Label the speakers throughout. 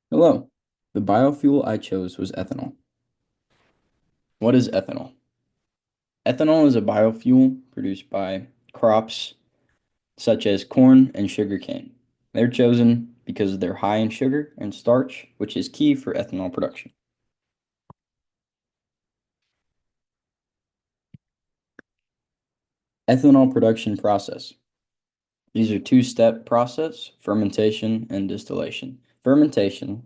Speaker 1: Hello. The biofuel I chose was ethanol. What is ethanol? Ethanol is a biofuel produced by crops such as corn and sugarcane. They're chosen because they're high in sugar and starch, which is key for ethanol production. Ethanol production process. These are two-step process, fermentation and distillation. Fermentation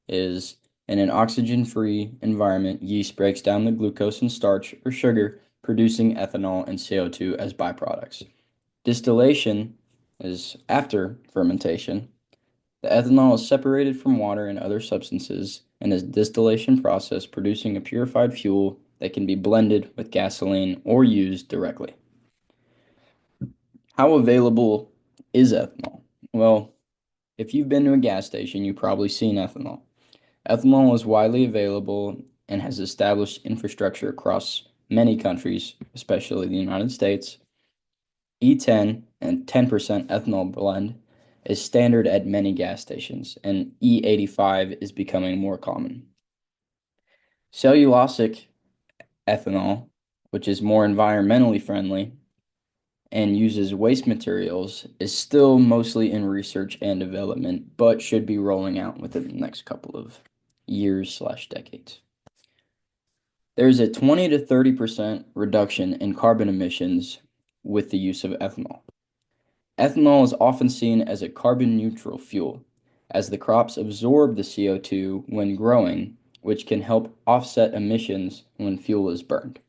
Speaker 1: is in an oxygen-free environment, yeast breaks down the glucose and starch or sugar, producing ethanol and CO2 as byproducts. Distillation is after fermentation. The ethanol is separated from water and other substances in a distillation process, producing a purified fuel that can be blended with gasoline or used directly. How available is ethanol? Well, if you've been to a gas station, you've probably seen ethanol. Ethanol is widely available and has established infrastructure across many countries, especially the United States. E10 and 10% ethanol blend is standard at many gas stations, and E85 is becoming more common. Cellulosic ethanol, which is more environmentally friendly and uses waste materials, is still mostly in research and development, but should be rolling out within the next couple of years/decades. There's a 20 to 30% reduction in carbon emissions with the use of ethanol. Ethanol is often seen as a carbon neutral fuel, as the crops absorb the CO2 when growing, which can help offset emissions when fuel is burned.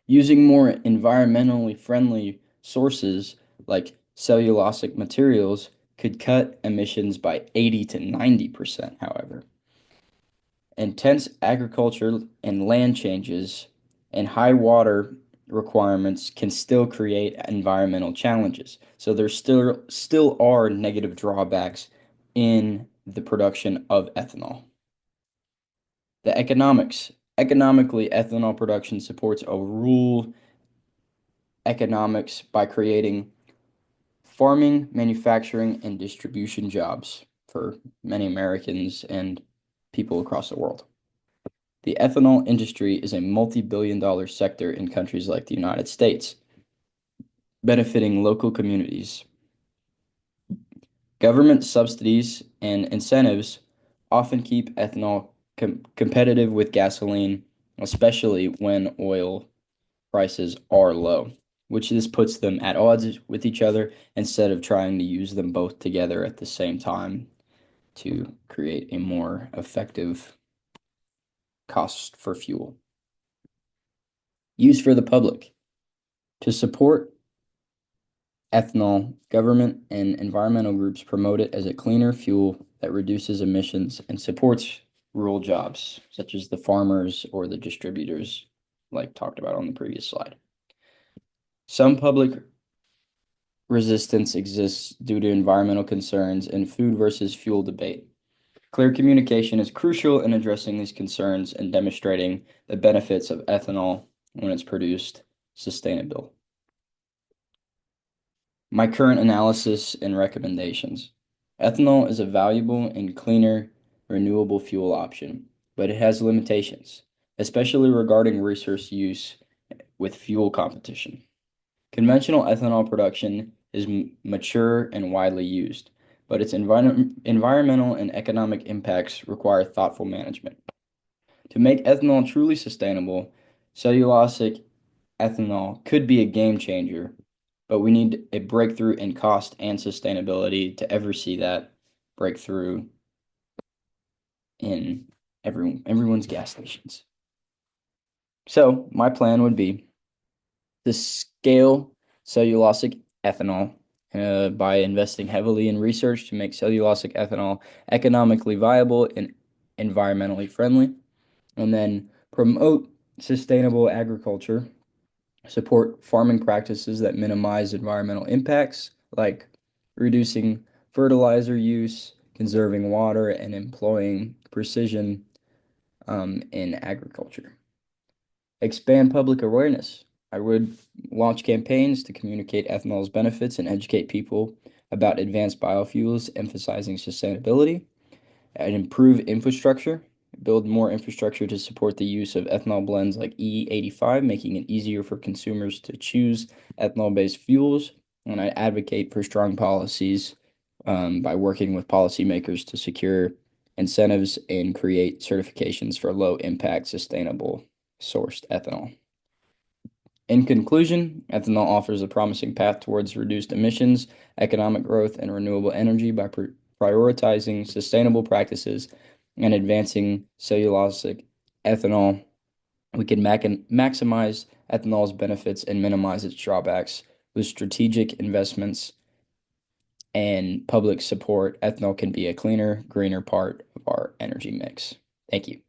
Speaker 1: Using more environmentally friendly sources like cellulosic materials could cut emissions by 80 to 90%, however. Intense agriculture and land changes and high water requirements can still create environmental challenges. So there still are negative drawbacks in the production of ethanol. The economics. Economically, ethanol production supports a rural economics by creating farming, manufacturing, and distribution jobs for many Americans and people across the world. The ethanol industry is a multi-billion-dollar sector in countries like the United States, benefiting local communities. Government subsidies and incentives often keep ethanol competitive with gasoline, especially when oil prices are low, which this puts them at odds with each other instead of trying to use them both together at the same time to create a more effective cost for fuel. Use for the public. To support ethanol, government and environmental groups promote it as a cleaner fuel that reduces emissions and supports rural jobs, such as the farmers or the distributors, like talked about on the previous slide. Some public resistance exists due to environmental concerns and food versus fuel debate. Clear communication is crucial in addressing these concerns and demonstrating the benefits of ethanol when it's produced sustainable. My current analysis and recommendations. Ethanol is a valuable and cleaner renewable fuel option, but it has limitations, especially regarding resource use with fuel competition. Conventional ethanol production is mature and widely used, but its environmental and economic impacts require thoughtful management. To make ethanol truly sustainable, cellulosic ethanol could be a game changer, but we need a breakthrough in cost and sustainability to ever see that breakthrough in everyone's gas stations. So my plan would be to scale cellulosic ethanol by investing heavily in research to make cellulosic ethanol economically viable and environmentally friendly, and then promote sustainable agriculture, support farming practices that minimize environmental impacts, like reducing fertilizer use, conserving water, and employing precision in agriculture. Expand public awareness. I would launch campaigns to communicate ethanol's benefits and educate people about advanced biofuels, emphasizing sustainability. And improve infrastructure, build more infrastructure to support the use of ethanol blends like E85, making it easier for consumers to choose ethanol-based fuels. And I advocate for strong policies by working with policymakers to secure incentives and create certifications for low impact, sustainable sourced ethanol. In conclusion, ethanol offers a promising path towards reduced emissions, economic growth, and renewable energy by prioritizing sustainable practices and advancing cellulosic ethanol. We can maximize ethanol's benefits and minimize its drawbacks. With strategic investments and public support, ethanol can be a cleaner, greener part of our energy mix. Thank you.